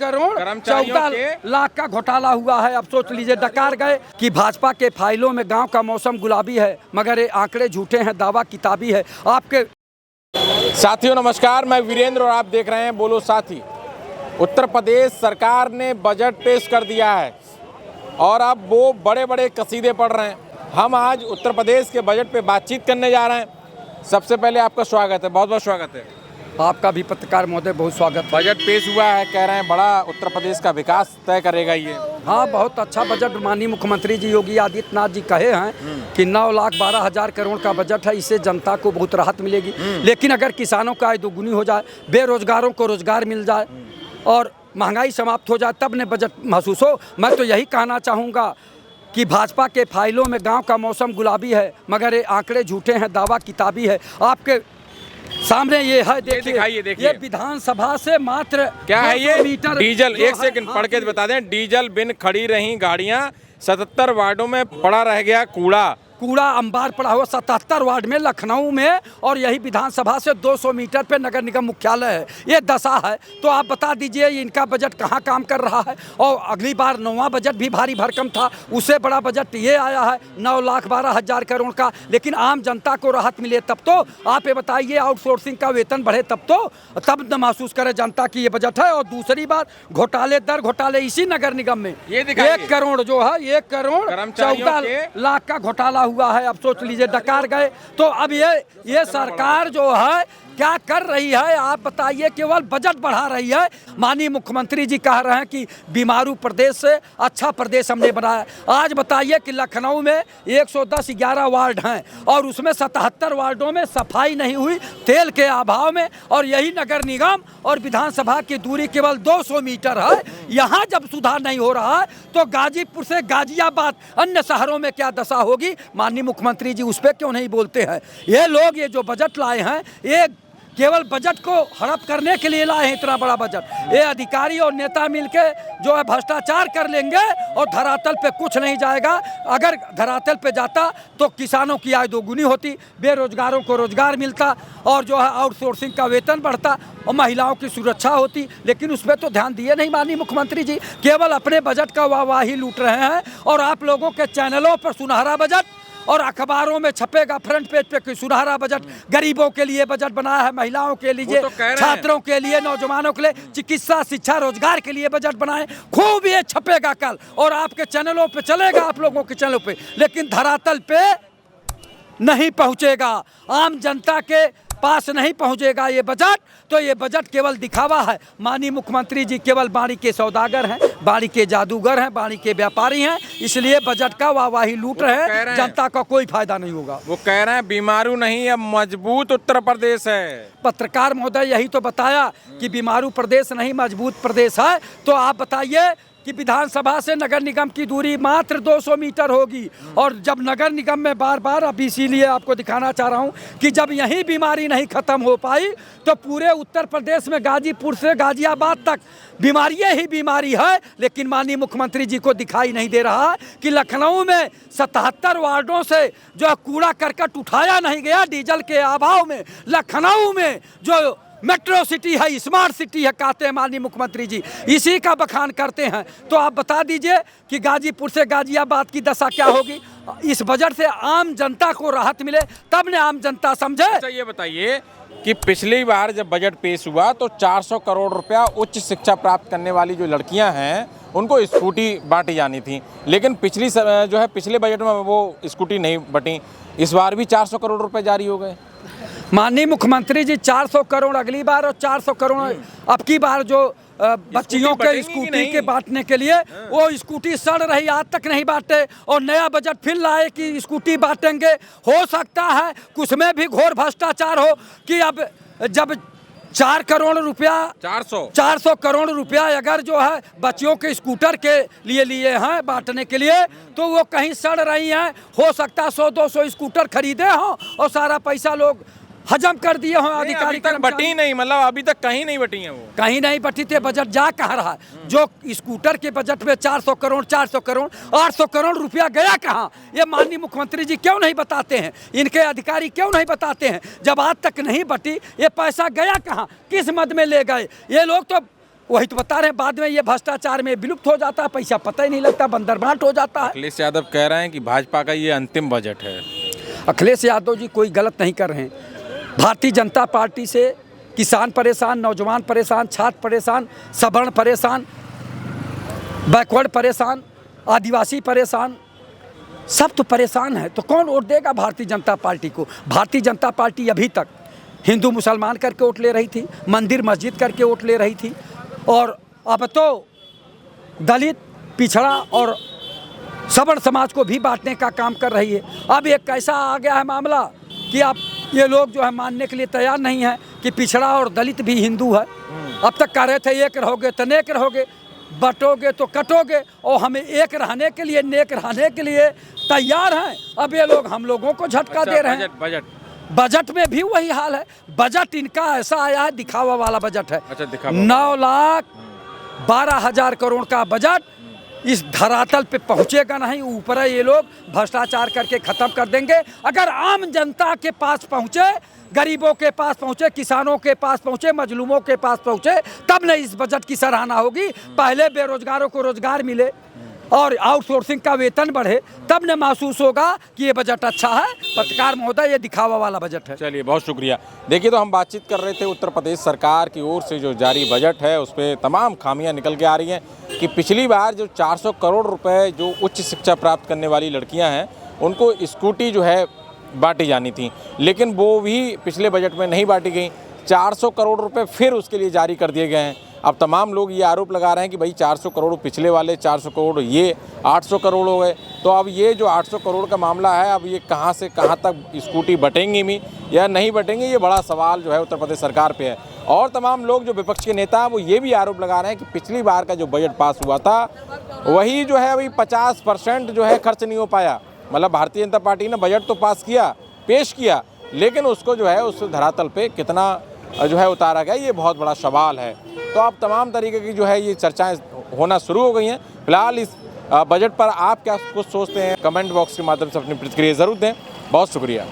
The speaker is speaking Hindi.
करोड़ 14 लाख का घोटाला हुआ है। अब सोच लीजिए, डकार गए कि भाजपा के फाइलों में गांव का मौसम गुलाबी है, मगर ये आंकड़े झूठे हैं, दावा किताबी है। आपके साथियों नमस्कार, मैं वीरेंद्र और आप देख रहे हैं बोलो साथी। उत्तर प्रदेश सरकार ने बजट पेश कर दिया है और अब वो बड़े बड़े कसीदे पढ़ रहे हैं। हम आज उत्तर प्रदेश के बजट पे बातचीत करने जा रहे हैं। सबसे पहले आपका स्वागत है, बहुत बहुत स्वागत है। आपका भी पत्रकार महोदय बहुत स्वागत है। बजट पेश हुआ है, कह रहे हैं बड़ा उत्तर प्रदेश का विकास तय करेगा ये। हाँ, बहुत अच्छा बजट माननीय मुख्यमंत्री जी योगी आदित्यनाथ जी कहे हैं कि 9,12,000 करोड़ का बजट है, इससे जनता को बहुत राहत मिलेगी। लेकिन अगर किसानों का आय दोगुनी हो जाए, बेरोजगारों को रोजगार मिल जाए और महंगाई समाप्त हो जाए, तब ने बजट महसूस हो। मैं तो यही कहना चाहूँगा कि भाजपा के फाइलों में गांव का मौसम गुलाबी है, मगर ये आंकड़े झूठे हैं, दावा किताबी है। आपके सामने ये है, देखिए ये विधानसभा से मात्र क्या है ये मीटर डीजल। एक सेकंड पढ़ के बता दें, डीजल बिन खड़ी रही गाड़ियां, 77 वार्डों में पड़ा रह गया कूड़ा अंबार पड़ा हुआ 77 वार्ड में, लखनऊ में, और यही विधानसभा से 200 मीटर पे नगर निगम मुख्यालय है। ये दशा है, तो आप बता दीजिए इनका बजट कहाँ काम कर रहा है। और अगली बार 9वां बजट भी भारी भरकम था, उससे बड़ा बजट ये आया है 9,12,000 करोड़ का। लेकिन आम जनता को राहत मिले तब तो। आप ये बताइए, आउटसोर्सिंग का वेतन बढ़े तब न महसूस करे जनता की ये बजट है। और दूसरी बात, घोटाले इसी नगर निगम में 1 करोड़ जो है, 1 करोड़ 14 लाख का घोटाला हुआ है। अब सोच लीजिए, डकार गए। तो अब ये सरकार जो है क्या कर रही है, आप बताइए। केवल बजट बढ़ा रही है। माननीय मुख्यमंत्री जी कह रहे हैं कि बीमारू प्रदेश से अच्छा प्रदेश हमने बनाया। आज बताइए कि लखनऊ में 110-11 वार्ड हैं और उसमें 77 वार्डों में सफाई नहीं हुई, तेल के अभाव में। और यही नगर निगम और विधानसभा की दूरी केवल 200 मीटर है। यहाँ जब सुधार नहीं हो रहा है तो गाजीपुर से गाजियाबाद अन्य शहरों में क्या दशा होगी। माननीय मुख्यमंत्री जी उस पर क्यों नहीं बोलते हैं। ये लोग ये जो बजट लाए हैं, ये केवल बजट को हड़प करने के लिए लाए हैं इतना बड़ा बजट। ये अधिकारी और नेता मिलके जो है भ्रष्टाचार कर लेंगे और धरातल पे कुछ नहीं जाएगा। अगर धरातल पे जाता तो किसानों की आय दोगुनी होती, बेरोजगारों को रोजगार मिलता और जो है आउटसोर्सिंग का वेतन बढ़ता और महिलाओं की सुरक्षा होती। लेकिन उस पर तो ध्यान दिए नहीं माननीय मुख्यमंत्री जी, केवल अपने बजट का वाहवाही लूट रहे हैं। और आप लोगों के चैनलों पर सुनहरा बजट और अखबारों में छपेगा फ्रंट पेज पे कि सुनहरा बजट, गरीबों के लिए बजट बनाया है, महिलाओं के लिए, छात्रों के लिए, नौजवानों के लिए, चिकित्सा, शिक्षा, रोजगार के लिए बजट बनाए। खूब ये छपेगा कल और आपके चैनलों पे चलेगा, आप लोगों के चैनलों पे, लेकिन धरातल पे नहीं पहुंचेगा, आम जनता के पास नहीं पहुंचेगा ये बजट। तो ये बजट केवल दिखावा है। माननीय मुख्यमंत्री जी केवल बाड़ी के सौदागर हैं, बाड़ी के जादूगर हैं, बाड़ी के व्यापारी हैं, इसलिए बजट का वाहवाही लूट रहे हैं। जनता का कोई फायदा नहीं होगा। वो कह रहे हैं बीमारू नहीं, अब मजबूत उत्तर प्रदेश है। पत्रकार महोदय यही तो बताया कि बीमारू प्रदेश नहीं, मजबूत प्रदेश है। तो आप बताइए कि विधानसभा से नगर निगम की दूरी मात्र 200 मीटर होगी। और जब नगर निगम में बार अब इसीलिए आपको दिखाना चाह रहा हूं कि जब यही बीमारी नहीं खत्म हो पाई तो पूरे उत्तर प्रदेश में गाजीपुर से गाजियाबाद तक बीमारियां ही बीमारी है। लेकिन माननीय मुख्यमंत्री जी को दिखाई नहीं दे रहा कि लखनऊ में 77 वार्डों से जो कूड़ा करकट उठाया नहीं गया डीजल के अभाव में। लखनऊ में जो मेट्रो सिटी है, स्मार्ट सिटी है कहते हैं माननीय मुख्यमंत्री जी, इसी का बखान करते हैं। तो आप बता दीजिए कि गाजीपुर से गाजियाबाद की दशा क्या होगी। इस बजट से आम जनता को राहत मिले तब ने आम जनता समझे। अच्छा ये बताइए कि पिछली बार जब बजट पेश हुआ तो 400 करोड़ रुपया उच्च शिक्षा प्राप्त करने वाली जो लड़कियां हैं उनको स्कूटी बांटी जानी थी, लेकिन पिछले बजट में वो स्कूटी नहीं बटी। इस बार भी 400 करोड़ रुपए जारी हो गए। माननीय मुख्यमंत्री जी 400 करोड़ अगली बार और 400 करोड़ अब की बार जो बच्चियों के स्कूटी के बांटने के लिए, वो स्कूटी सड़ रही, आज तक नहीं बांटे। और नया बजट फिर लाए कि स्कूटी बांटेंगे। हो सकता है कुछ में भी घोर भ्रष्टाचार हो कि अब जब 4 करोड़ रुपया 400 करोड़ रुपया अगर जो है बच्चियों के स्कूटर के लिए हैं बांटने के लिए, तो वो कहीं सड़ रही हैं। हो सकता है 100-200 स्कूटर खरीदे हों और सारा पैसा लोग हजम कर दिए हों अधिकारी। अभी तक बटी नहीं, मतलब अभी तक कहीं नहीं बटी है, वो कहीं नहीं बटी थे। बजट जा कहाँ रहा है। जो स्कूटर के बजट में 400 करोड़ 800 करोड़ रुपया गया कहाँ, ये माननीय मुख्यमंत्री जी क्यों नहीं बताते हैं, इनके अधिकारी क्यों नहीं बताते हैं। जब आज तक नहीं बटी, ये पैसा गया कहाँ, किस मद में ले गए। ये लोग तो वही तो बता रहे हैं, बाद में ये भ्रष्टाचार में विलुप्त हो जाता है, पैसा पता ही नहीं लगता, बंदरबाट हो जाता है। अखिलेश यादव कह रहे हैं कि भाजपा का ये अंतिम बजट है। अखिलेश यादव जी कोई गलत नहीं कर रहे हैं। भारतीय जनता पार्टी से किसान परेशान, नौजवान परेशान, छात्र परेशान, सवर्ण परेशान, बैकवर्ड परेशान, आदिवासी परेशान, सब तो परेशान है। तो कौन वोट देगा भारतीय जनता पार्टी को? भारतीय जनता पार्टी अभी तक हिंदू मुसलमान करके वोट ले रही थी, मंदिर मस्जिद करके वोट ले रही थी, और अब तो दलित, पिछड़ा और सवर्ण समाज को भी बांटने का काम कर रही है। अब एक कैसा आ गया है मामला कि अब ये लोग जो है मानने के लिए तैयार नहीं है कि पिछड़ा और दलित भी हिंदू है। अब तक कह रहे थे एक रहोगे तो नेक रहोगे, बटोगे तो कटोगे, और हमें एक रहने के लिए, नेक रहने के लिए तैयार हैं। अब ये लोग हम लोगों को झटका दे रहे हैं। बजट में भी वही हाल है। बजट इनका ऐसा आया है, दिखावा वाला बजट है। 9,12,000 करोड़ का बजट इस धरातल पे पहुंचेगा नहीं। ऊपर है ये लोग भ्रष्टाचार करके खत्म कर देंगे। अगर आम जनता के पास पहुंचे, गरीबों के पास पहुंचे, किसानों के पास पहुंचे, मजलूमों के पास पहुंचे, तब न इस बजट की सराहना होगी। पहले बेरोजगारों को रोजगार मिले और आउटसोर्सिंग का वेतन बढ़े, तब न महसूस होगा कि ये बजट अच्छा है। पत्रकार महोदय, ये दिखावा वाला बजट है। चलिए, बहुत शुक्रिया। देखिए, तो हम बातचीत कर रहे थे उत्तर प्रदेश सरकार की ओर से जो जारी बजट है उस पर तमाम खामियां निकल के आ रही हैं कि पिछली बार जो 400 करोड़ रुपए जो उच्च शिक्षा प्राप्त करने वाली लड़कियां हैं उनको स्कूटी जो है बांटी जानी थी, लेकिन वो भी पिछले बजट में नहीं बांटी गई। 400 करोड़ रुपए फिर उसके लिए जारी कर दिए गए हैं। अब तमाम लोग ये आरोप लगा रहे हैं कि भाई 400 करोड़ पिछले वाले, 400 करोड़ ये, 800 करोड़ हो गए। तो अब ये जो 800 करोड़ का मामला है, अब ये कहाँ से कहाँ तक स्कूटी बटेंगी भी या नहीं बटेंगी, ये बड़ा सवाल जो है उत्तर प्रदेश सरकार पे है। और तमाम लोग जो विपक्ष के नेता हैं वो ये भी आरोप लगा रहे हैं कि पिछली बार का जो बजट पास हुआ था वही जो है अभी 50% जो है खर्च नहीं हो पाया। मतलब भारतीय जनता पार्टी ने बजट तो पास किया, पेश किया, लेकिन उसको जो है उस धरातल पे कितना जो है उतारा गया, ये बहुत बड़ा सवाल है। तो अब तमाम तरीके की जो है ये चर्चाएं होना शुरू हो गई हैं। फिलहाल इस बजट पर आप क्या कुछ सोचते हैं, कमेंट बॉक्स के माध्यम से अपनी प्रतिक्रिया ज़रूर दें। बहुत शुक्रिया।